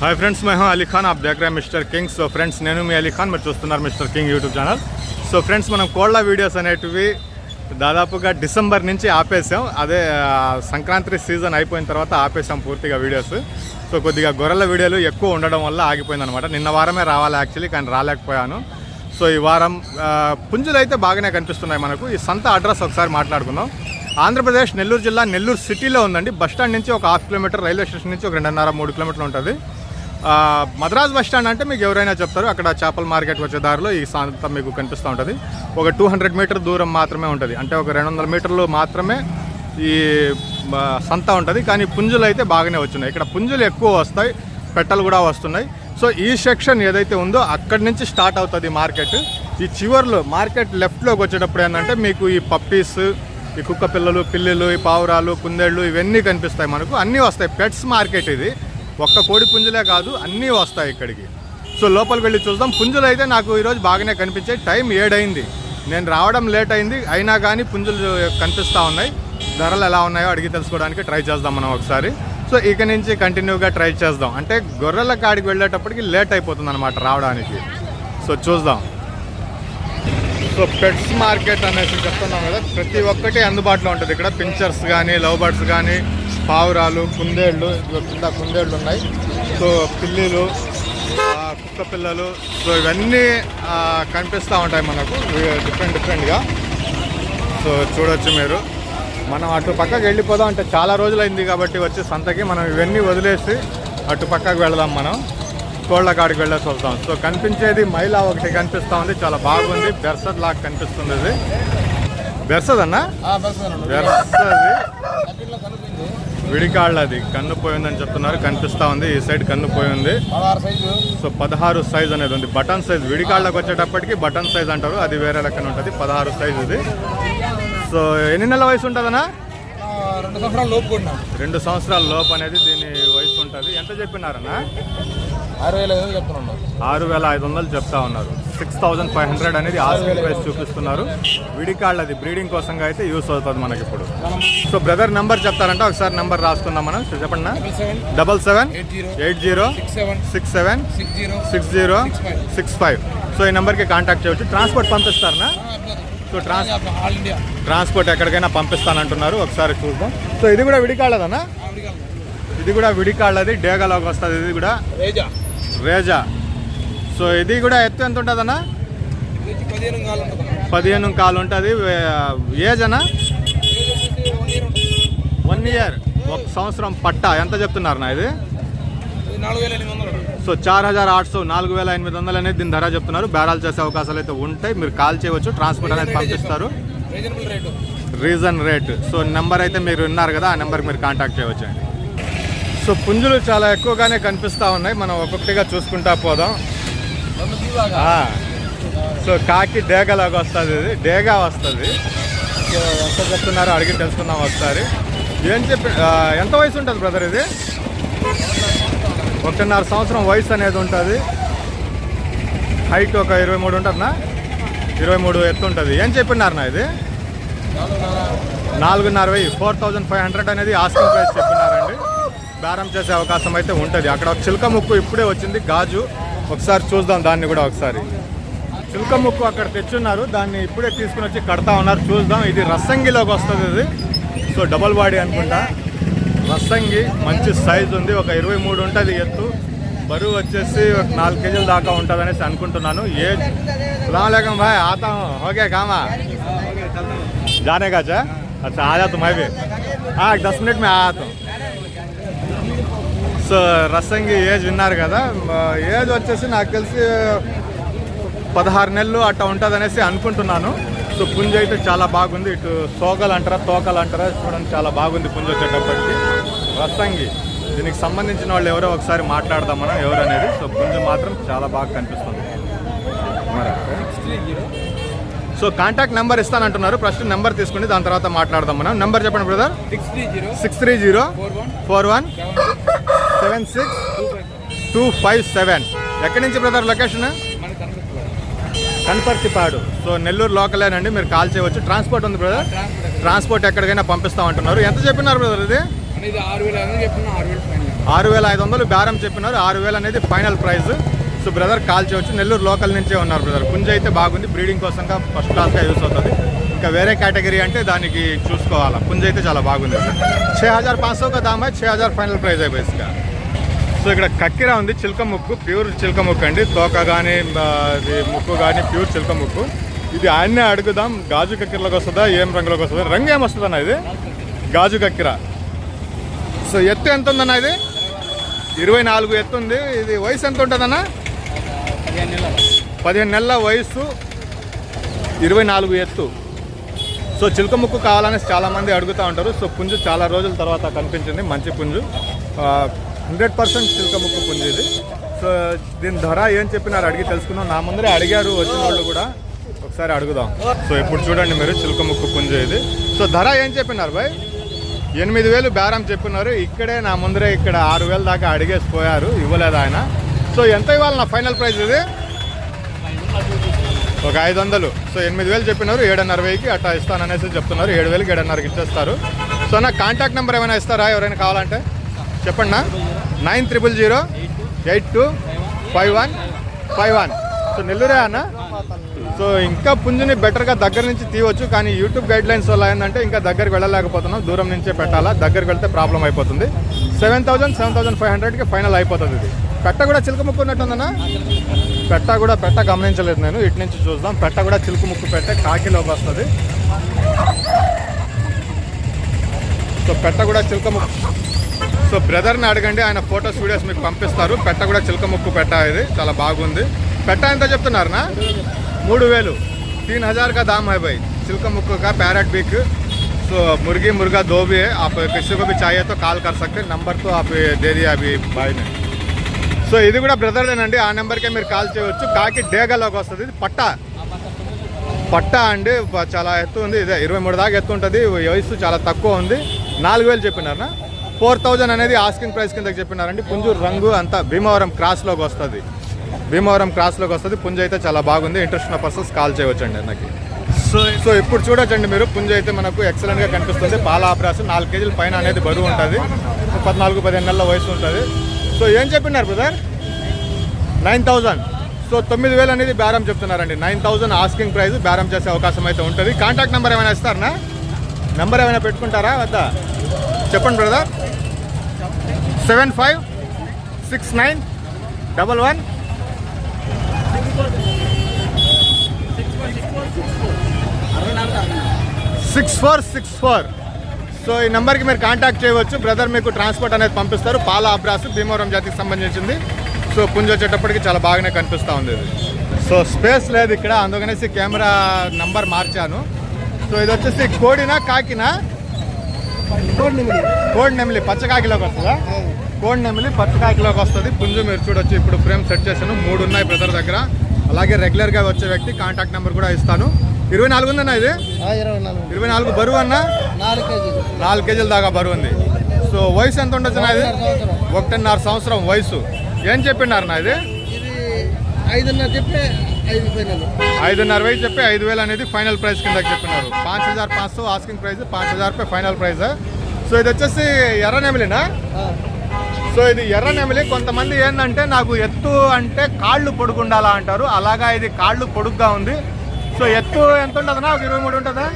Hi friends, मैं हूं अली खान। आप देख रहे हैं मिस्टर किंग। सो फ्रेंड्स, నేను మీ అలీ ఖాన్, మీరు చూస్తున్నారు mister king YouTube channel. So friends, మనం కోళ్ళ వీడియోస్ అనేటివి దాదాపుగా డిసెంబర్ నుంచి ఆపేసాం. అదే సంక్రాంతి సీజన్ అయిపోయిన తర్వాత ఆపేసాం పూర్తిగా వీడియోస్. సో కొద్దిగా గొర్రెల వీడియోలు ఎక్కువ ఉండడం వల్ల ఆగిపోయిందనమాట. నిన్న వారమే రావాలి యాక్చువల్లీ, కానీ రాలేకపోయాను. సో ఈ వారం పుంజులు అయితే బాగానే కనిపిస్తున్నాయి మనకు. ఈ సంత అడ్రస్ ఒకసారి మాట్లాడుకుందాం. ఆంధ్రప్రదేశ్ నెల్లూరు జిల్లా నెల్లూరు సిటీలో ఉందండి. బస్టాండ్ నుంచి ఒక 1/2 కిలోమీటర్, రైల్వే స్టేషన్ నుంచి ఒక 2.5-3 కిలోమీటర్లు ఉంటుంది. మద్రాస్ బస్టాండ్ అంటే మీకు ఎవరైనా చెప్తారు. అక్కడ చేపల మార్కెట్ వచ్చే దారిలో ఈ సంత మీకు కనిపిస్తూ ఉంటుంది. ఒక 200 మీటర్ దూరం మాత్రమే ఉంటుంది, అంటే ఒక 200 మీటర్లు మాత్రమే ఈ సంత ఉంటుంది. కానీ పుంజులు అయితే బాగానే వచ్చినాయి. ఇక్కడ పుంజులు ఎక్కువ వస్తాయి, పెట్టలు కూడా వస్తున్నాయి. సో ఈ సెక్షన్ ఏదైతే ఉందో అక్కడి నుంచి స్టార్ట్ అవుతుంది మార్కెట్. ఈ చివర్లో మార్కెట్ లెఫ్ట్లోకి వచ్చేటప్పుడు ఏంటంటే మీకు ఈ పప్పీస్, ఈ కుక్క పిల్లలు, పిల్లులు, ఈ పావురాలు, కుందేళ్ళు ఇవన్నీ కనిపిస్తాయి మనకు. అన్నీ వస్తాయి. పెట్స్ మార్కెట్ ఇది. ఒక్క కోడి పుంజులే కాదు, అన్నీ వస్తాయి ఇక్కడికి. సో లోపలికి వెళ్ళి చూద్దాం. పుంజులు అయితే నాకు ఈరోజు బాగానే కనిపించాయి. టైం 7 అయింది, నేను రావడం లేట్ అయింది. అయినా కానీ పుంజులు కనిపిస్తూ ఉన్నాయి. ధరలు ఎలా ఉన్నాయో అడిగి తెలుసుకోవడానికి ట్రై చేద్దాం మనం ఒకసారి. సో ఇక నుంచి కంటిన్యూగా ట్రై చేద్దాం. అంటే గొర్రెల కాడికి వెళ్ళేటప్పటికి లేట్ అయిపోతుంది అనమాట రావడానికి. సో చూద్దాం. సో పెట్స్ మార్కెట్ అనేసి చెప్తున్నాం కదా, ప్రతి ఒక్కటి అందుబాటులో ఉంటుంది ఇక్కడ. పించర్స్ కానీ, లవ్ బర్డ్స్ కానీ, పావురాలు, కుందేళ్ళు, కింద కుందేళ్ళు ఉన్నాయి. సో పిల్లులు, కుక్క పిల్లలు, సో ఇవన్నీ కనిపిస్తూ ఉంటాయి మనకు డిఫరెంట్గా. సో చూడొచ్చు మీరు. మనం అటు పక్కకి వెళ్ళిపోదాం. అంటే చాలా రోజులైంది కాబట్టి వచ్చే సంతకి మనం ఇవన్నీ వదిలేసి అటు పక్కకు వెళదాం. మనం కోళ్ళ కాడికి వెళ్ళేసి వస్తాం. సో కనిపించేది మైలా ఒకటి కనిపిస్తూ ఉంది, చాలా బాగుంది. బెర్సద్ లాగా కనిపిస్తుంది. ఇది బెర్సద్ అన్న, బెర్సది విడికాళ్ళది. కన్ను పోయిందని చెప్తున్నారు, కనిపిస్తూ ఉంది. ఈ సైడ్ కన్ను పోయింది. సో 16 సైజ్ అనేది ఉంది. Button size. విడికాళ్ళకి వచ్చేటప్పటికి బటన్ సైజ్ అంటారు, అది వేరే లెక్కన ఉంటుంది. 16 సైజ్ ఇది. సో ఎన్ని నెలల వయసు ఉంటుందన్నా? 2 సంవత్సరాల లోపు అనేది దీని వయసు ఉంటుంది. ఎంత చెప్పినారన్నా? 6,500 చెప్తా ఉన్నారు. 6,500 అనేది ఆస్కింగ్ ప్రైస్ చూపిస్తున్నారు. విడికాళ్ళది బ్రీడింగ్ కోసంగా అయితే యూస్ అవుతుంది మనకి ఇప్పుడు. సో బ్రదర్ నెంబర్ చెప్తారంట, ఒకసారి నెంబర్ రాసుకుందాం మనం. చెప్పండి. 7780676065. సో ఈ నెంబర్కి కాంటాక్ట్ చేయవచ్చు. ట్రాన్స్పోర్ట్ పంపిస్తారనా? సో ట్రాన్స్పోర్ట్ ఎక్కడికైనా పంపిస్తానంటున్నారు. ఒకసారి చూద్దాం. సో ఇది కూడా విడికాళ్ళదనా? ఇది కూడా విడికాళ్ళది, డేగలోకి వస్తుంది. ఇది కూడా రేజా. సో ఇది కూడా ఎత్తు ఎంత ఉంటుందన్నా? 15 కాలు ఉంటుంది. ఏజ్ అన్నా? 1 ఇయర్, 1 సంవత్సరం పట్ట. ఎంత చెప్తున్నారన్నా ఇది? సో 4,800, 4,800 అనేది దీని ధర చెప్తున్నారు. బేరాలు చేసే అవకాశాలు అయితే ఉంటాయి. మీరు కాల్ చేయవచ్చు. ట్రాన్స్పోర్ట్ అనేది పంపిస్తారు. Reason rate. సో నెంబర్ అయితే మీరు విన్నారు కదా, ఆ నెంబర్కి మీరు కాంటాక్ట్ చేయవచ్చు అండి. సో పుంజులు చాలా ఎక్కువగానే కనిపిస్తూ ఉన్నాయి. మనం ఒక్కొక్కటిగా చూసుకుంటా పోదాం. సో కాకి డేగలాగా వస్తుంది. ఇది డేగా వస్తుంది. సో ఎంత చెప్తున్నారో అడిగి తెలుసుకుందాం ఒకసారి. ఏం చెప్పి ఎంత వయసు ఉంటుంది బ్రదర్ ఇది? 1.5 సంవత్సరం వయసు అనేది ఉంటుంది. హైట్ ఒక 23 ఉంటుందా? 23 ఎత్తు ఉంటుంది. ఏం చెప్పినారన్నా ఇది? 4,500. 4,500 అనేది ఆస్కింగ్ ప్రైస్ చెప్పినారండి. బేరం చేసే అవకాశం అయితే ఉంటుంది. అక్కడ ఒక చిలుక ముక్కు ఇప్పుడే వచ్చింది, గాజు. ఒకసారి చూద్దాం దాన్ని కూడా ఒకసారి. చిలుక ముక్కు అక్కడ తెచ్చున్నారు, దాన్ని ఇప్పుడే తీసుకుని వచ్చి కడతా ఉన్నారు. చూద్దాం. ఇది రస్సంగిలోకి వస్తుంది. ఇది సో డబల్ బాడీ అనుకుంటా. రస్సంగి మంచి సైజు ఉంది. ఒక 23 ఉంటుంది ఎత్తు. బరువు వచ్చేసి ఒక 4 కేజీల దాకా ఉంటుంది అనేసి అనుకుంటున్నాను. ఏ సలాంలేకం భాయ్, ఆతా హూ ఓకే కామా जाने का? अच्छा आ जाता मैं भी. 10 मिनट में आया था. సో రస్సంగి ఏజ్ విన్నారు కదా. ఏజ్ వచ్చేసి నాకు తెలిసి 16 నెలలు అట్లా ఉంటుంది అనేసి అనుకుంటున్నాను. సో పుంజు అయితే చాలా బాగుంది. ఇటు సోగలు అంటారా, తోకలు అంటారా, చూడండి చాలా బాగుంది పుంజు వచ్చేటప్పటికి. రస్సంగి. దీనికి సంబంధించిన వాళ్ళు ఎవరో ఒకసారి మాట్లాడదాం మనం ఎవరు అనేది. సో పుంజు మాత్రం చాలా బాగా కనిపిస్తుంది. సో కాంటాక్ట్ నెంబర్ ఇస్తానంటున్నారు. ఫస్ట్ నెంబర్ తీసుకుని దాని తర్వాత మాట్లాడదాం మనం. నెంబర్ చెప్పండి బ్రదర్. 630-4176-257. ఎక్కడి నుంచి brother location? Kanaparthipadu. So Nellore లోకలేనండి, మీరు కాల్ చేయవచ్చు. ట్రాన్స్పోర్ట్ ఉంది బ్రదర్? ట్రాన్స్పోర్ట్ ఎక్కడికైనా పంపిస్తామంటున్నారు. ఎంత చెప్పినారు బ్రదర్ ఇది? 6,500 బేరం చెప్పినారు. 6,000 అనేది final price. So brother call చేయవచ్చు. నెల్లూరు లోకల్ నుంచే ఉన్నారు బ్రదర్. పుంజ అయితే బాగుంది, బ్రీడింగ్ కోసంగా ఫస్ట్ క్లాస్గా యూస్ అవుతుంది. ఇంకా వేరే కేటగిరీ అంటే దానికి చూసుకోవాలా. పుంజ అయితే చాలా బాగుంది. 6,500 का दाम है, 6,000 ఫైనల్ ప్రైస్ है బేస్గా. సో ఇక్కడ కక్కిరా ఉంది, చిల్క ముక్కు, ప్యూర్ చిల్క ముక్కు అండి. తోక కానీ ముక్కు కానీ ప్యూర్ చిల్క ముక్కు. ఇది ఆయన్నే అడుగుదాం, గాజు కక్కిరలోకి వస్తుందా, ఏం రంగులోకి వస్తుందా? రంగు ఏమొస్తుందన్న ఇది? గాజు కక్కిర. సో ఎత్తు ఎంత ఉందన్న ఇది? 24 ఎత్తు ఉంది. ఇది వయసు ఎంత ఉంటుందన్న? 15 నెలల వయసు, 24 ఎత్తు. సో చిల్క ముక్కు కావాలని చాలామంది అడుగుతూ ఉంటారు. సో పుంజు చాలా రోజుల తర్వాత కనిపించింది, మంచి పుంజు. 100% చిల్క ముక్కు పుంజు ఇది. సో దీని ధర ఏం చెప్పినారు అడిగి తెలుసుకున్నాం. నా ముందరే అడిగారు వచ్చిన వాళ్ళు కూడా, ఒకసారి అడుగుదాం. సో ఇప్పుడు చూడండి మీరు, చిల్క ముక్కు పుంజు ఇది. సో ధర ఏం చెప్పినారు బాయ్? 8,000 బేరం చెప్పినారు. ఇక్కడే నా ముందరే ఇక్కడ 6,000 దాకా అడిగేసిపోయారు, ఇవ్వలేదు ఆయన. సో ఎంత ఇవ్వాలి నా ఫైనల్ ప్రైస్ ఇది? ఒక 500. సో 8,000 చెప్పినారు, 7,500కి అట్లా ఇస్తాననేసి చెప్తున్నారు. 7,000కి 7,500కి ఇచ్చేస్తారు. సో నా కాంటాక్ట్ నెంబర్ ఏమైనా ఇస్తారా ఎవరైనా కావాలంటే చెప్పండి నా? 9000825151. సో నెల్లూరే అన్న. సో ఇంకా పుంజుని బెటర్గా దగ్గర నుంచి తీయవచ్చు, కానీ యూట్యూబ్ గైడ్లైన్స్ వల్ల ఏంటంటే ఇంకా దగ్గరికి వెళ్ళలేకపోతున్నాం, దూరం నుంచే పెట్టాలా. దగ్గరికి వెళ్తే ప్రాబ్లం అయిపోతుంది. 7,500కి ఫైనల్ అయిపోతుంది. ఇది పెట్ట కూడా చిలుక ముక్కు ఉన్నట్టుందన్నా? పెట్ట గమనించలేదు నేను, ఇటు నుంచి చూద్దాం. పెట్ట కూడా చిలుక ముక్కు పెట్టే, కాకిలోకి వస్తుంది. సో పెట్ట కూడా చిలుక ముక్కు. సో బ్రదర్ని అడగండి, ఆయన ఫొటోస్ వీడియోస్ మీకు పంపిస్తారు. పెట్ట కూడా చిలుక ముక్కు పెట్ట, ఇది చాలా బాగుంది. పెట్ట ఎంత చెప్తున్నారనా? 3,000. 3,000 का दाम है भाई चिल्का मुक्का का, पैरट बिक. सो मुर्गी मुर्गा दो भी है. आप किसी को भी चाहिए तो कॉल कर सकते हैं. नंबर तो आप दे दिया अभी भाई ने. సో ఇది కూడా బ్రదర్దేనండి, ఆ నెంబర్కే మీరు కాల్ చేయవచ్చు. కాకి డేగలోకి వస్తుంది. ఇది పట్ట అండి, చాలా ఎత్తు ఉంది. ఇదే 23 దాకా ఎత్తు ఉంటుంది. వయసు చాలా తక్కువ ఉంది. 4,000 చెప్పినారనా? 4,000 అనేది ఆస్కింగ్ ప్రైస్ కిందకి చెప్పినారండి. పుంజు రంగు అంతా భీమవరం క్రాస్లోకి వస్తుంది. పుంజు అయితే చాలా బాగుంది. ఇంట్రెస్ట్ ఉన్న పర్సన్స్ కాల్ చేయవచ్చండి నాకు. సో ఇప్పుడు చూడొచ్చండి మీరు, పుంజు అయితే మనకు ఎక్సలెంట్గా కనిపిస్తుంది. పాల ఆప్రాసు 4 కేజీల పైన అనేది బరువు ఉంటుంది. 14-15 నెలల వయసు ఉంటుంది. సో ఏం చెప్పినారు బ్రదర్? 9,000. సో 9,000 అనేది బేరం చెప్తున్నారండి. 9,000 ఆస్కింగ్ ప్రైస్. బేరం చేసే అవకాశం అయితే ఉంటుంది. కాంటాక్ట్ నెంబర్ ఏమైనా ఇస్తారనా? నెంబర్ ఏమైనా పెట్టుకుంటారా వద్దా? చెప్పండి బ్రదర్. 756911 6464. సో ఈ నెంబర్కి మీరు కాంటాక్ట్ చేయవచ్చు. బ్రదర్ మీకు ట్రాన్స్పోర్ట్ అనేది పంపిస్తారు. పాల అబ్రాసు భీమవరం జాతికి సంబంధించింది. సో పుంజు వచ్చేటప్పటికి చాలా బాగానే కనిపిస్తూ ఉంది ఇది. సో స్పేస్ లేదు ఇక్కడ, అందుకనేసి కెమెరా నంబర్ మార్చాను. సో ఇది వచ్చేసి కోడినా కాకినా? కోడి నెమిలి పచ్చకాకిలోకి వస్తుందా? కోడి నెమిలి పచ్చకాకిలోకి వస్తుంది. పుంజు మీరు చూడొచ్చు. ఇప్పుడు ఫ్రేమ్ సెట్ చేశాను. 3 ఉన్నాయి బ్రదర్ దగ్గర. అలాగే రెగ్యులర్గా వచ్చే వ్యక్తి కాంటాక్ట్ నెంబర్ కూడా ఇస్తాను. 24 ఉందన్నా ఇది? 24 బరువు అన్న? 4 కేజీల దాకా బరువు ఉంది. సో వయసు ఎంత ఉండొచ్చు నా ఇది? 1.5 సంవత్సరం వయసు. ఏం చెప్పినారు నా ఇది? 5,500 చెప్పి 5,500 చెప్పి 5,000 అనేది ఫైనల్ ప్రైస్ కిందకి చెప్పినారు. 5,500 ఆస్కింగ్ ప్రైస్, 5,000 రూపాయ ఫైనల్ ప్రైస్. సో ఇది వచ్చేసి ఎర్ర నెమిలినా? సో ఇది ఎర్ర నెమిలి. కొంతమంది ఏంటంటే నాకు ఎత్తు అంటే కాళ్ళు పొడుగుండాలా అంటారు. అలాగా ఇది కాళ్ళు పొడుగ్గా ఉంది. సో ఎత్తు ఎంత ఉంటుందన్నా? ఒక 23 ఉంటుందా?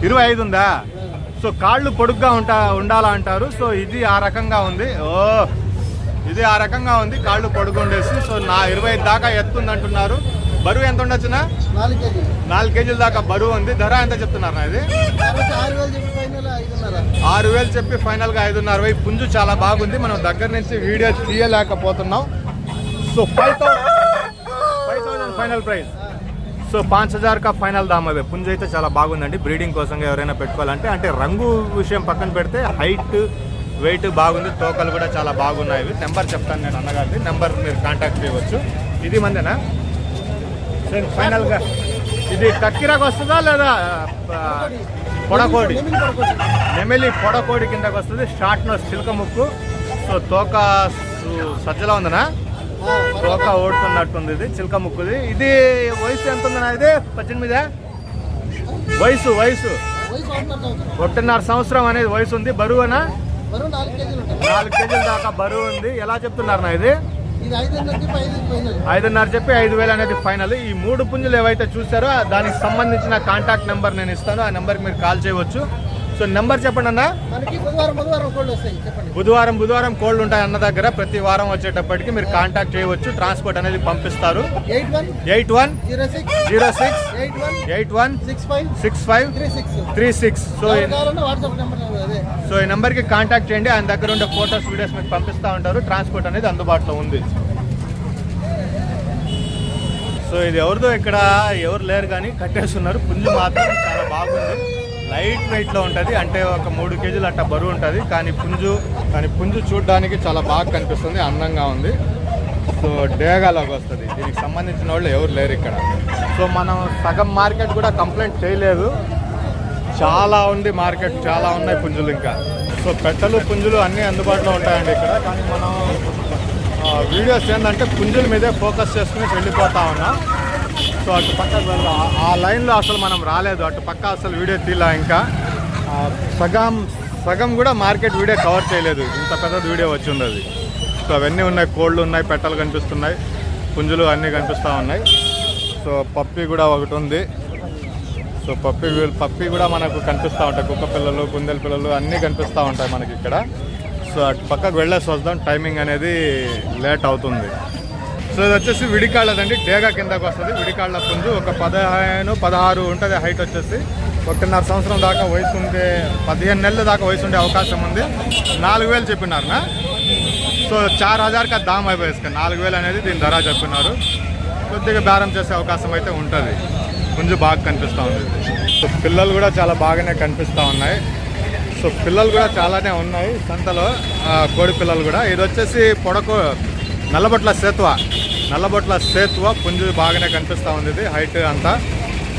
25 ఉందా? సో కాళ్ళు పొడుగ్గా ఉండాలా అంటారు. సో ఇది ఆ రకంగా ఉంది. ఇది ఆ రకంగా ఉంది, కాళ్ళు పొడుగు ఉండేసి. సో 25 దాకా ఎత్తుంది అంటున్నారు. బరువు ఎంత ఉండొచ్చునా? 4 కేజీల దాకా బరువు ఉంది. ధర ఎంత చెప్తున్నారు నా ఇది? 6,000 చెప్పి ఫైనల్గా 5,500. పుంజు చాలా బాగుంది. మనం దగ్గర నుంచి వీడియో తీయలేకపోతున్నాం. So 5,000 final price. సో 5,000 का ఫైనల్ దామ్ అవే. పుంజు అయితే చాలా బాగుందండి. బ్రీడింగ్ కోసంగా ఎవరైనా పెట్టుకోవాలంటే, అంటే రంగు విషయం పక్కన పెడితే హైట్ వెయిట్ బాగుంది. తోకలు కూడా చాలా బాగున్నాయి. నెంబర్ చెప్తాను నేను అన్నగారిది. నెంబర్ మీరు కాంటాక్ట్ చేయవచ్చు. ఇది మందేనా ఫైనల్గా? ఇది కక్కిరాకు వస్తుందా లేదా పొడకోడి? నెమిలి పొడకోడి కిందకి వస్తుంది. షార్ట్ నోస్ చిలుక ముక్కు. సో తోక సజ్జలా ఉందనా? తోక ఓడుతున్నట్టుంది. ఇది చిలుక ముక్కుది. ఇది వయసు ఎంత ఉందన్నా? ఇది 18 వయసు 1.5 సంవత్సరం అనేది వయసు ఉంది. బరువునా? బరువు 4 కేజీలు ఉంటుంది. 4 కేజీల దాకా బరువు ఉంది. ఎలా చెప్తున్నారన్నా ఇది? ఇది 5.5 చెప్పి 5 ఫైనల్. 5.5 చెప్పి 5,000 అనేది ఫైనల్. ఈ 3 పుంజులు ఏవైతే చూసారో దానికి సంబంధించిన కాంటాక్ట్ నెంబర్ నేను ఇస్తాను. ఆ నెంబర్కి మీరు కాల్ చేయవచ్చు. సో నెంబర్ చెప్పండి అన్న. మనకి బుధవారం కోళ్ళు వస్తాయి. చెప్పండి. బుధవారం కోళ్ళు ఉంటాయి అన్న దగ్గర. ప్రతి వారం వచ్చేటప్పటికి మీరు కాంటాక్ట్ చేయవచ్చు. ట్రాన్స్పోర్ట్ అనేది పంపిస్తారు. 81 06 81 65 36. సో ఈ నెంబర్కి కాంటాక్ట్ చేయండి. ఆయన దగ్గర ఉండే ఫొటోస్ వీడియోస్ మీకు పంపిస్తూ ఉంటారు. ట్రాన్స్పోర్ట్ అనేది అందుబాటులో ఉంది. సో ఇది ఎవరిదో ఇక్కడ ఎవరు లేరు కానీ కట్టేస్తున్నారు. పుంజు మాత్రం చాలా బాగుంది. లైట్ వెయిట్లో ఉంటుంది. అంటే ఒక 3 కేజీలు అట్ట బరువు ఉంటుంది. కానీ పుంజు చూడడానికి చాలా బాగా కనిపిస్తుంది. అందంగా ఉంది. సో డేగాలోకి వస్తుంది. దీనికి సంబంధించిన వాళ్ళు ఎవరు లేరు ఇక్కడ. సో మనం సగం మార్కెట్ కూడా కంప్లైంట్ చేయలేదు. చాలా ఉంది మార్కెట్. చాలా ఉన్నాయి పుంజులు ఇంకా. సో పెట్టలు పుంజులు అన్నీ అందుబాటులో ఉంటాయండి ఇక్కడ. కానీ మనం వీడియోస్ ఏంటంటే పుంజుల మీదే ఫోకస్ చేసుకుని వెళ్ళిపోతా ఉన్నాం. సో అటు పక్కకు వెళ్దాం. ఆ లైన్లో అసలు మనం రాలేదు. అటు పక్క అసలు వీడియో తీలా. ఇంకా సగం కూడా మార్కెట్ వీడియో కవర్ చేయలేదు. ఇంత పెద్దది వీడియో వచ్చి ఉంది. సో అవన్నీ ఉన్నాయి. కోళ్ళు ఉన్నాయి, పెట్టలు కనిపిస్తున్నాయి, పుంజులు అన్నీ కనిపిస్తూ ఉన్నాయి. సో పప్పి కూడా ఒకటి ఉంది. సో పప్పి కూడా మనకు కనిపిస్తూ ఉంటాయి. కుక్క పిల్లలు, కుందేల పిల్లలు అన్నీ కనిపిస్తూ ఉంటాయి మనకి ఇక్కడ. సో అటు పక్కకు వెళ్ళేసి వద్దాం. టైమింగ్ అనేది లేట్ అవుతుంది. సో ఇది వచ్చేసి విడికాళ్ళదండి. డేగా కిందకు వస్తుంది. విడికాళ్ళ పుంజు ఒక 15-16 ఉంటుంది హైట్ వచ్చేసి. 1.5 సంవత్సరం దాకా వయసు ఉండే, 15 నెలల దాకా వయసు ఉండే అవకాశం ఉంది. 4,000 చెప్పినారునా? సో 4,000 కా దామ్ అయిపోయేసి 4,000 అనేది దీని ధర చెప్పినారు. కొద్దిగా బేరం చేసే అవకాశం అయితే ఉంటుంది. పుంజు బాగా కనిపిస్తూ ఉంది. సో పిల్లలు కూడా చాలా బాగానే కనిపిస్తూ ఉన్నాయి. సో పిల్లలు కూడా చాలానే ఉన్నాయి సంతలో, కోడి పిల్లలు కూడా. ఇది వచ్చేసి నల్లబొట్ల సేతువ పుంజు బాగానే కనిపిస్తూ ఉంది. ఇది హైట్ అంతా.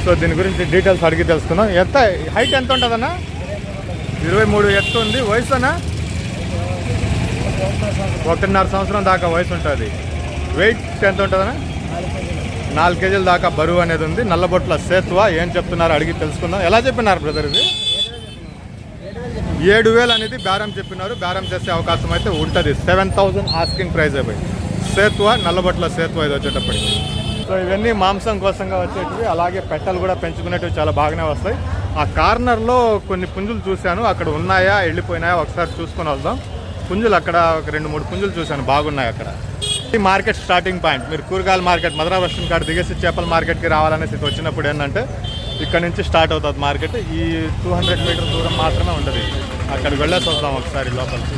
సో దీని గురించి డీటెయిల్స్ అడిగి తెలుసుకున్నాం. హైట్ ఎంత ఉంటుందన్నా? 23 ఎత్తు ఉంది. వయసు అన్నా 1.5 సంవత్సరం దాకా వయసు ఉంటుంది. వెయిట్ ఎంత ఉంటుందన్నా? 4 కేజీల దాకా బరువు అనేది ఉంది. నల్లబొట్ల సేతువ. ఏం చెప్తున్నారు అడిగి తెలుసుకుందాం. ఎలా చెప్పినారు బ్రదర్ ఇది? 7,000 అనేది బేరం చెప్పినారు. బేరం చేసే అవకాశం అయితే ఉంటుంది. 7,000 ఆస్కింగ్ ప్రైస్ అయిపోయి. సేతువ, నల్లబొట్ల సేతువ ఇది వచ్చేటప్పటికి. సో ఇవన్నీ మాంసం కోసంగా వచ్చేటివి. అలాగే పెట్టలు కూడా పెంచుకునేటివి చాలా బాగానే వస్తాయి. ఆ కార్నర్లో కొన్ని పుంజులు చూశాను. అక్కడ ఉన్నాయా వెళ్ళిపోయినాయా ఒకసారి చూసుకొని వద్దాం. పుంజులు అక్కడ ఒక 2-3 పుంజులు చూశాను, బాగున్నాయి అక్కడ. ఈ మార్కెట్ స్టార్టింగ్ పాయింట్. మీరు కూరగాయల మార్కెట్ మధురా బస్ స్టాండ్ కాడ దిగేసి చేపల మార్కెట్కి రావాలనేసి వచ్చినప్పుడు ఏంటంటే ఇక్కడ నుంచి స్టార్ట్ అవుతుంది మార్కెట్. ఈ 200 మీటర్ దూరం మాత్రమే ఉంటుంది. అక్కడికి వెళ్ళేసి వద్దాం ఒకసారి లోపలికి.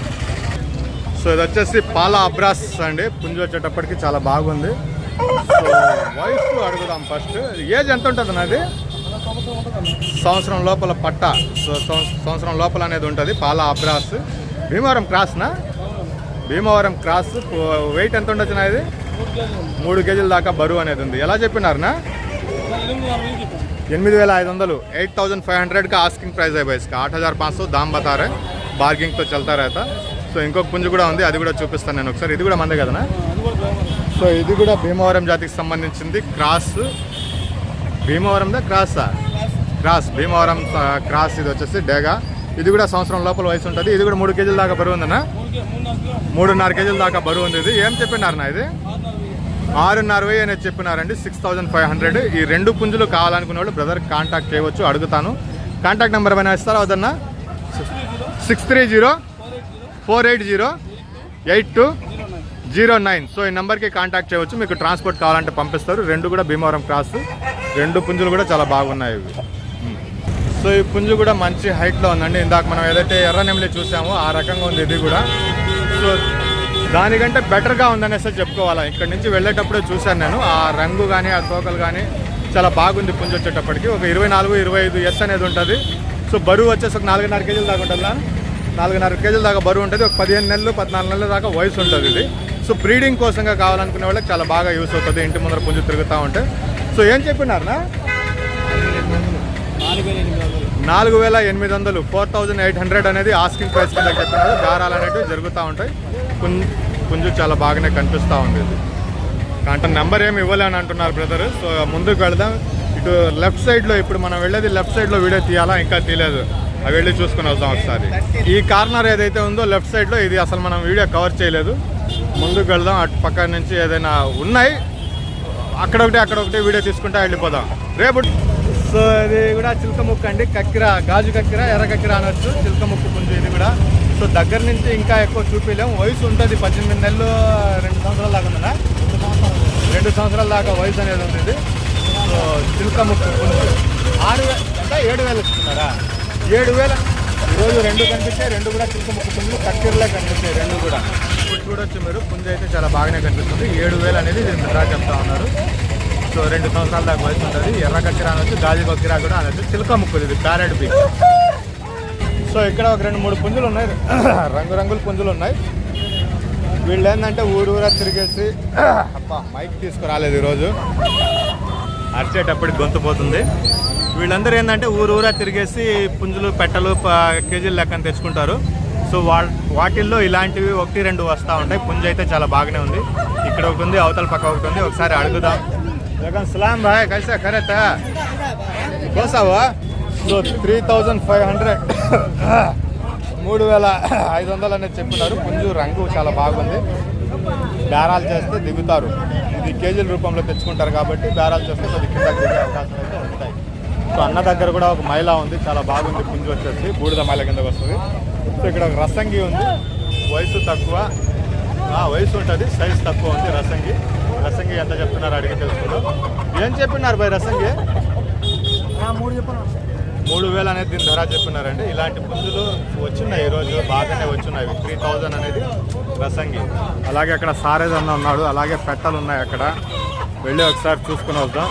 సో ఇది వచ్చేసి పాల అబ్రాస్ అండి. పుంజు వచ్చేటప్పటికి చాలా బాగుంది. సో వయసు అడుగుదాం ఫస్ట్. ఏజ్ ఎంత ఉంటుంది నాది? సంవత్సరం లోపల పట్ట. సో సంవత్సరం లోపల అనేది ఉంటుంది. పాల అబ్రాస్. భీమవరం క్రాస్నా? భీమవరం క్రాస్. వెయిట్ ఎంత ఉండొచ్చు నా? ఇది 3 కేజీల దాకా బరువు అనేది ఉంది. ఎలా చెప్పినారునా? 8,500. 8,500 का आस्किंग प्राइस है भाई इसका. 8,500 दाम बता रहे. बार्गिंग तो चलता रहता. సో ఇంకొక పుంజు కూడా ఉంది. అది కూడా చూపిస్తాను నేను ఒకసారి. ఇది కూడా మందే కదనా? సో ఇది కూడా భీమవరం జాతికి సంబంధించింది. క్రాస్. భీమవరందా క్రాసా? క్రాస్. భీమవరం క్రాస్. ఇది వచ్చేసి డేగా. ఇది కూడా సంవత్సరం లోపల వయసు ఉంటుంది. ఇది కూడా 3 కేజీల దాకా బరువు ఉందన్నా? 3.5 కేజీల దాకా బరువు ఉంది. ఇది ఏం చెప్పినారన్నా? ఇది 6,500 అనేది చెప్పినారండి. 6,500. ఈ 2 పుంజులు కావాలనుకునే వాళ్ళు బ్రదర్ కాంటాక్ట్ చేయవచ్చు. అడుగుతాను. కాంటాక్ట్ నెంబర్ ఏమైనా ఇస్తారా వద్దన్నా? 630-480-8209. సో ఈ నెంబర్కి కాంటాక్ట్ చేయవచ్చు. మీకు ట్రాన్స్పోర్ట్ కావాలంటే పంపిస్తారు. 2 కూడా భీమవరం క్రాస్. 2 పుంజులు కూడా చాలా బాగున్నాయి ఇవి. సో ఈ పుంజు కూడా మంచి హైట్లో ఉందండి. ఇందాక మనం ఏదైతే ఎర్ర నెమిలి చూసామో ఆ రకంగా ఉంది ఇది కూడా. సో దానికంటే బెటర్గా ఉందనేసి చెప్పుకోవాలా. ఇక్కడ నుంచి వెళ్ళేటప్పుడే చూశాను నేను. ఆ రంగు కానీ ఆ తోకలు కానీ చాలా బాగుంది పుంజు వచ్చేటప్పటికి. ఒక 24-25 ఎస్ అనేది ఉంటుంది. సో బరువు వచ్చేసి ఒక 4.5 కేజీల దాకా ఉంటుంది. 4.5 కేజీల దాకా బరువు ఉంటుంది. ఒక 15 నెలలు 14 నెలల దాకా వయసు ఉంటుంది ఇది. సో బ్రీడింగ్ కోసంగా కావాలనుకునే వాళ్ళకి చాలా బాగా యూస్ అవుతుంది. ఇంటి ముందర పుంజు తిరుగుతూ ఉంటే. సో ఏం చెప్పినారనా? 4,800. 4,800 అనేది ఆస్కింగ్ ప్రైస్ కింద చెప్పినారు. బేరాలు అనేవి జరుగుతూ ఉంటాయి. పుంజు చాలా బాగానే కనిపిస్తూ ఉంది ఇది. కాంటాక్ట్ నెంబర్ ఏమి ఇవ్వలేని అంటున్నారు బ్రదర్. సో ముందుకు వెళదాం. ఇటు లెఫ్ట్ సైడ్లో, ఇప్పుడు మనం వెళ్ళేది లెఫ్ట్ సైడ్లో వీడియో తీయాలా, ఇంకా తీయలేదు. అవి వెళ్ళి చూసుకుని వద్దాం ఒకసారి. ఈ కార్నర్ ఏదైతే ఉందో లెఫ్ట్ సైడ్లో, ఇది అసలు మనం వీడియో కవర్ చేయలేదు. ముందుకు వెళ్దాం, అటు పక్క నుంచి ఏదైనా ఉన్నాయి అక్కడొకటి వీడియో తీసుకుంటా వెళ్ళిపోదాం రేపు. సో ఇది కూడా చిలక ముక్క అండి, కక్కిర, గాజు కక్కిర, ఎర్ర కక్కిర అనొచ్చు, చిలక ముక్కు పుంజు ఇది కూడా. సో దగ్గర నుంచి ఇంకా ఎక్కువ చూపించలేము. వయసు ఉంటుంది 18 నెలలు, 2 సంవత్సరాల దాకా ఉందా, 2 సంవత్సరాల దాకా వయసు అనేది ఉంది ఇది. సో చిలక ముక్కు పుంజు 6,000 అంటే 7,000 ఇస్తున్నారా? 7,000. ఈరోజు 2 కనిపించాయి, 2 కూడా చిలక ముక్కు పుంజులు, కక్కిరలే కనిపించాయి 2 కూడా. ఇప్పుడు చూడొచ్చు మీరు, పుంజు అయితే చాలా బాగానే కనిపిస్తుంది. 7,000 అనేది ధర చెప్తా ఉన్నారు. సో 2 సంవత్సరాల దాకా వయసు ఉంటుంది. ఎర్ర కక్కిర అనొచ్చు, గాజు కక్కిర కూడా అనొచ్చు, చిలక ముక్కులు, ఇది ప్యారెట్ బీచ్. సో ఇక్కడ ఒక 2-3 పుంజులు ఉన్నాయి, రంగురంగుల పుంజులు ఉన్నాయి. వీళ్ళు ఏంటంటే ఊరూరా తిరిగేసి, అబ్బా మైక్ తీసుకురాలేదు ఈరోజు, అరిచేటప్పటికి గొంతు పోతుంది. వీళ్ళందరూ ఏంటంటే ఊరూరా తిరిగేసి పుంజులు, పెట్టలు, కేజీలు లెక్కన తెచ్చుకుంటారు. సో వాటిల్లో ఇలాంటివి 1-2 వస్తూ ఉంటాయి. పుంజు అయితే చాలా బాగానే ఉంది. ఇక్కడ ఒకటి ఉంది, అవతల పక్క ఒకటి ఉంది. ఒకసారి అడుగుదాం. జగన్ సలాం భాయ్, కైసా ఖరేతా కోసావా? సో 3,500 3,500 అనేది చెప్తున్నారు. పుంజు రంగు చాలా బాగుంది. బేరాలు చేస్తే దిగుతారు. ఇది కేజీల రూపంలో తెచ్చుకుంటారు కాబట్టి బేరాలు చేస్తే కొద్ది కింద దిగే అవకాశాలు అయితే ఉంటాయి. సో అన్న దగ్గర కూడా ఒక మైల ఉంది, చాలా బాగుంది పుంజు వచ్చేసి, బూడిద మైల కిందకు వస్తుంది. సో ఇక్కడ ఒక రసంగి ఉంది, వయసు తక్కువ, వయసు ఉంటుంది, సైజు తక్కువ ఉంది. రసంగి ఎంత చెప్తున్నారు అడిగి తెలుసుకుందాం. ఏం చెప్పినారు భయ్ రసంగి? 3,000 అనేది దీని ధర చెప్పినారండి. ఇలాంటి పుంజులు వచ్చినాయి ఈరోజు, బాగానే వచ్చినాయి. 3,000 అనేది రసంగి. అలాగే అక్కడ సారేజ్ అన్న ఉన్నాడు, అలాగే పెట్టలు ఉన్నాయి అక్కడ, వెళ్ళి ఒకసారి చూసుకుని వద్దాం.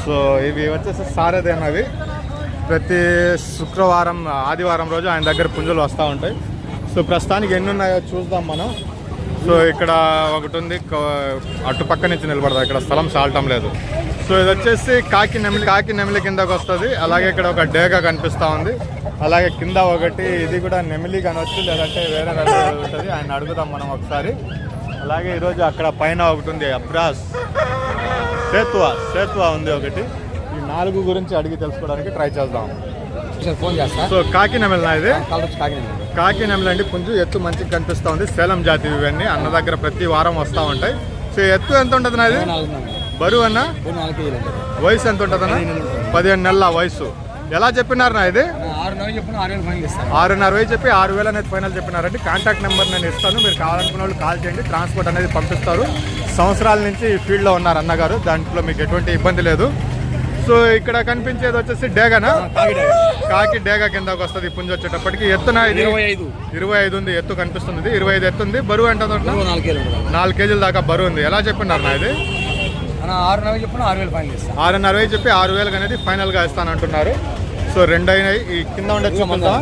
సో ఇవి వచ్చేసి సారేజ్ అన్నవి. ప్రతి శుక్రవారం, ఆదివారం రోజు ఆయన దగ్గర పుంజులు వస్తూ ఉంటాయి. సో ప్రస్తుతానికి ఎన్ని ఉన్నాయో చూద్దాం మనం. సో ఇక్కడ ఒకటి ఉంది, అటు పక్క నుంచి నిలబడదా, ఇక్కడ స్థలం చాలటం లేదు. సో ఇది వచ్చేసి కాకి నెమిలి కిందకు వస్తుంది. అలాగే ఇక్కడ ఒక డేగ కనిపిస్తూ ఉంది, అలాగే కింద ఒకటి, ఇది కూడా నెమిలి కనవచ్చు, లేదంటే వేరే రంగు ఉంటుంది. ఆయన అడుగుదాం మనం ఒకసారి. అలాగే ఈరోజు అక్కడ పైన ఒకటి ఉంది, అబ్రాస్, సేత్వా ఉంది ఒకటి. ఈ 4 గురించి అడిగి తెలుసుకోవడానికి ట్రై చేద్దాం. ఫోన్ చేస్తా. సో కాకి నెమిలినా ఇది? కాకి నెమిలి అండి. పుంజు ఎత్తు మంచిగా కనిపిస్తూ ఉంది. సేలం జాతి ఇవన్నీ. అన్న దగ్గర ప్రతి వారం వస్తూ ఉంటాయి. సో ఎత్తు ఎంత ఉంటుంది నాది? బరువు అన్న? 4 కేజీలు. వయసు ఎంత ఉంటుంది అన్న? 15 నెలల వయసు. ఎలా చెప్పినారు నా ఇది? 6,500 చెప్పి 6,000 అనేది ఫైనల్ చెప్పినారండి. కాంటాక్ట్ నెంబర్ నేను ఇస్తాను, మీరు కావాలనుకున్న వాళ్ళు కాల్ చేయండి. ట్రాన్స్పోర్ట్ అనేది పంపిస్తారు. సంవత్సరాల నుంచి ఈ ఫీల్డ్లో ఉన్నారు అన్నగారు, దాంట్లో మీకు ఎటువంటి ఇబ్బంది లేదు. సో ఇక్కడ కనిపించేది వచ్చేసి డేగనా? కాకి డేగ కిందకు వస్తుంది పుంజు వచ్చేటప్పటికి. ఎత్తున 25 ఉంది, ఎత్తు కనిపిస్తుంది. 25 ఎత్తు ఉంది. బరువు ఎంత? 4 కేజీల దాకా బరువు ఉంది. ఎలా చెప్పినారు నా ఇది? 6,500 చెప్పి 6,000 అనేది ఫైనల్ గా ఇస్తానంటున్నారు. సో 2 అయినాయి. ఈ కింద ఉండే చూపుతా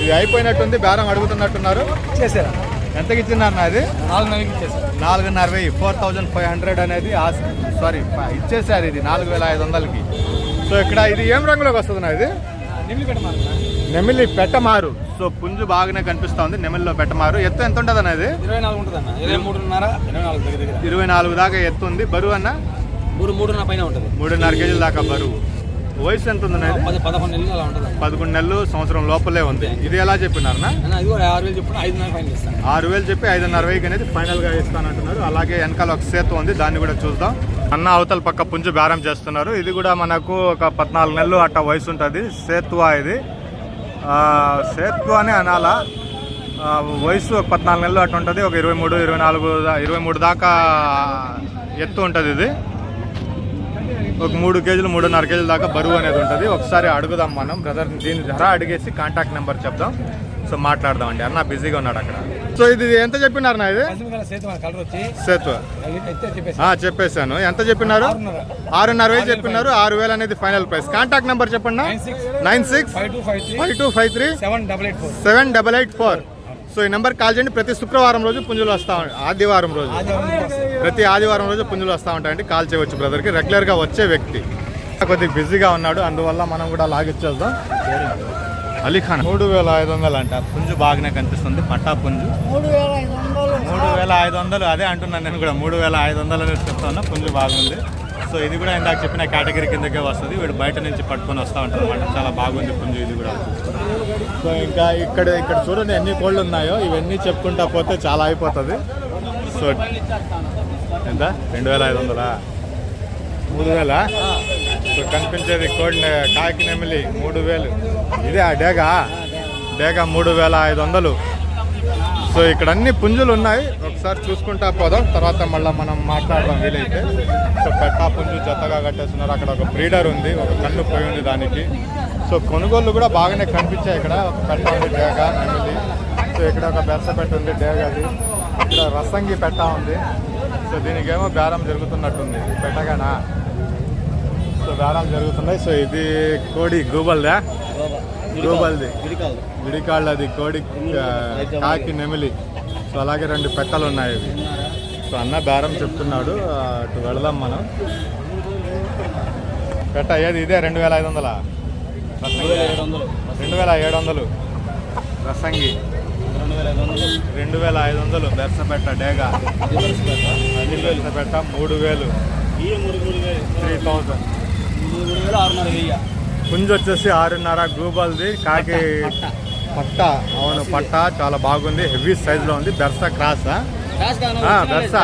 ఇది అయిపోయినట్టుంది, బేరం అడుగుతున్నట్టున్నారు. ఎంతకి ఇచ్చినారు నా ఇది? 4,500. 4,500 అనేది సారీ ఇచ్చేసారు. ఇది 4,500కి. సో ఇక్కడ ఇది ఏం రంగులోకి వస్తుంది నా ఇది? నెమిలి పెట్టమారు. సో పుంజు బాగానే కనిపిస్తా ఉంది, నెమిలిలో పెట్టమారు. ఎత్తు ఎంత ఉంటుంది అన్న ఇది? 24 దాకా ఎత్తు ఉంది. బరువు అన్న? 3.5 కేజీల దాకా బరువు. వయసు ఎంత ఉంది? 11 నెలలు, సంవత్సరం లోపలే ఉంది. ఇది ఎలా చెప్పినారు? 6,000 చెప్పి 5,500 అనేది ఫైనల్ గా ఇస్తానంటున్నారు. అలాగే వెనకాల ఒక సేతు ఉంది, దాన్ని కూడా చూద్దాం. అన్న అవతల పక్క పుంజు బేరం చేస్తున్నారు. ఇది కూడా మనకు ఒక 14 నెలలు అట్ట వయసు ఉంటుంది. సేత్వా ఇది, సేత్వా అని అనాలా. వయసు ఒక 14 నెలలు అట్ట ఉంటుంది. ఒక 23 దాకా ఎత్తు ఉంటుంది. ఇది ఒక 3 కేజీలు, 3.5 కేజీల దాకా బరువు అనేది ఉంటుంది. ఒకసారి అడుగుదాం మనం బ్రదర్, దీని ధర అడిగేసి కాంటాక్ట్ నెంబర్ చెప్దాం. సో మాట్లాడదాం అండి. అన్న బిజీగా ఉన్నాడు అక్కడ. సో ఇది ఎంత చెప్పినారు నా ఇది? సేత్వా చెప్పేశాను. ఎంత చెప్పినారు? 6,500 చెప్పినారు. 6,000 అనేది ఫైనల్ ప్రైస్. కాంటాక్ట్ నెంబర్ చెప్పండి. 9652537884. సో ఈ నెంబర్ కాల్ చేయండి. ప్రతి శుక్రవారం రోజు పుంజులు వస్తూ ఉంటాయి, ప్రతి ఆదివారం రోజు పుంజులు వస్తూ ఉంటాయండి. కాల్ చేయవచ్చు బ్రదర్కి, రెగ్యులర్గా వచ్చే వ్యక్తి. కొద్దిగా బిజీగా ఉన్నాడు, అందువల్ల మనం కూడా లాగిచ్చేద్దాం. అలీఖాన్ 3,500 అంట. పుంజు బాగానే కనిపిస్తుంది, పట్టా పుంజు. 3,500 అదే అంటున్నాను నేను కూడా. 3,500 అనేది చెప్తా ఉన్నా. పుంజు బాగుంది. సో ఇది కూడా ఇందాక చెప్పిన కేటగిరీ కిందకే వస్తుంది. వీడు బయట నుంచి పట్టుకొని వస్తూ ఉంటారు అనమాట. చాలా బాగుంది పుంజు ఇది కూడా. సో ఇంకా ఇక్కడ చూడండి ఎన్ని కోళ్ళు ఉన్నాయో. ఇవన్నీ చెప్పుకుంటా పోతే చాలా అయిపోతుంది. సో ఎంత 2500, 3000. సో కనిపించేది కోడి కాకి నెమిలి 3000. ఇదే ఆ డేగా 3500. సో ఇక్కడ అన్ని పుంజులు ఉన్నాయి. ఒకసారి చూసుకుంటా పోదాం, తర్వాత మళ్ళీ మనం మాట్లాడదాం వీలైతే. సో పెట్టా పుంజు జతగా కట్టేస్తున్నారు. అక్కడ ఒక బ్రీడర్ ఉంది, ఒక కన్ను పోయి ఉంది దానికి. సో కొనుగోళ్ళు కూడా బాగానే కనిపించాయి. ఇక్కడ ఒక పెట్ట ఉంది డేగా నెమిలి. సో ఇక్కడ ఒక బెర్స పెట్ట ఉంది డేగాది. ఇక్కడ రసంగి పెట్ట ఉంది. సో దీనికేమో బేరం జరుగుతున్నట్టుంది పెట్టగానా. సో బేరాలు జరుగుతున్నాయి. సో ఇది కోడి గూబల్దా, గూబల్ది విడికాళ్ళది కోడి కాకి నెమిలి. సో అలాగే 2 పెట్టలు ఉన్నాయి ఇవి. సో అన్న బేరం చెప్తున్నాడు, అటు వెళదాం మనం. పెట్ట ఏది ఇదే 2500, 2700 రసంగి, 2500 బెర్స పెట్ట డేగా, అది బెర్స పెట్ట 3000, 3000. పుంజు వచ్చేసి 6.5 గూబల్ది. కాకి పట్ట, అవును పట్ట చాలా బాగుంది, హెవీ సైజులో ఉంది. బెర్స క్రాసా, బెర్స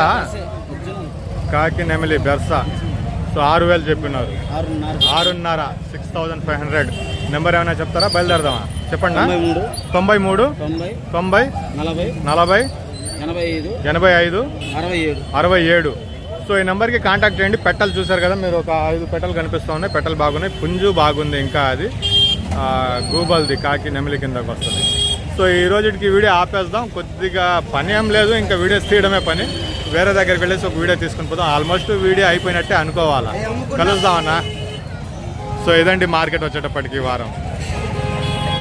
కాకి నెమిలి బెర్స. సో 6000 చెప్పినారు. 6.5, 6500. నెంబర్ ఏమైనా చెప్తారా? బయలుదేరదామా? చెప్పండి. 93 90 40 85 67. సో ఈ నెంబర్కి కాంటాక్ట్ చేయండి. పెట్టలు చూసారు కదా మీరు, ఒక 5 పెట్టలు కనిపిస్తూ ఉన్నాయి. పెట్టలు బాగున్నాయి, పుంజు బాగుంది. ఇంకా అది గూబల్ది కాకి నెమిలి కిందకు వస్తుంది. సో ఈ రోజుకి వీడియో ఆపేద్దాం. కొద్దిగా పని ఏం లేదు, ఇంకా వీడియోస్ తీయడమే పని. వేరే దగ్గరికి వెళ్ళేసి ఒక వీడియో తీసుకుని పోదాం. ఆల్మోస్ట్ వీడియో అయిపోయినట్టే అనుకోవాలా. కలుద్దామన్నా. సో ఇదండి మార్కెట్ వచ్చేటప్పటికి వారం.